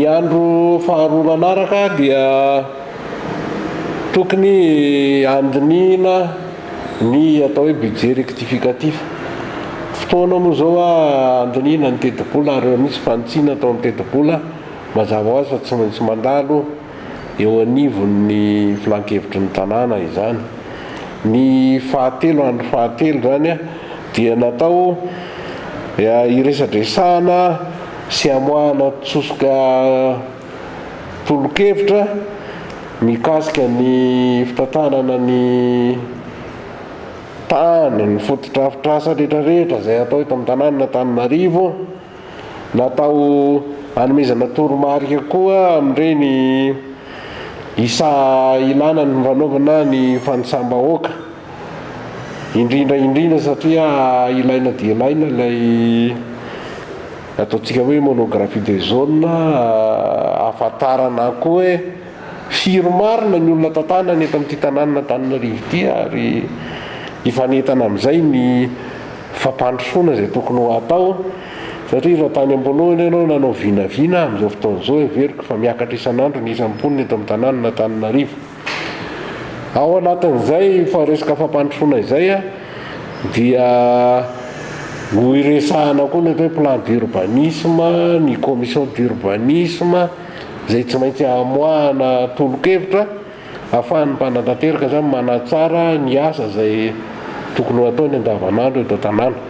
andro faharoa manaraka dia tokony andinina ny atao hoe budget rectificatif. Fotoana moa zao andinina ny teti-bola ary misy fanitsina atao amin'ny teti-bola mazava ho azy fa tsy maintsy mandalo eo anivon'ny filan-kevitry ny tanàna izany. Ny fahatelo, andro fahatelo zany dia natao iresadresahana sy amoahana tsosoka tolo-kevitra mikasika ny fitantanana ny tany, ny fotodrafitrasa rehetrarehetra zay atao eto amin'ny tanàna Antananarivo. Natao hanomezana toromarika koa amin'ireny isa ilana ny fanaovana ny fanisambahoaka, indrindra satria ilaina dia ilaina ilay ataontsika hoe monographie de zone, ahafantarana koa hoe firy marina ny olona tantanany eto amin'ity tanàna Antananarivo ity ary ifanentana amin'izay ny fampandrosoana izay tokony ho atao. Satria raha tany am-polohany ianao nanao vinavina amin'izao fotoana izao everiko fa miakatra isan'andro ny isam-poniny eto amin'ny tanàna Antananarivo. Ao anatin'izay fa resaka fampandrosoana izay dia ho iresahana koa ny hoe plan d'urbanisme, ny commission d'urbanisme zay tsy maintsy amoahana tolo-kevitra ahafahan'ny mpanantanteraka zany manatsara ny asa zay tokony ho ataony andavanandro eto an-tanàna.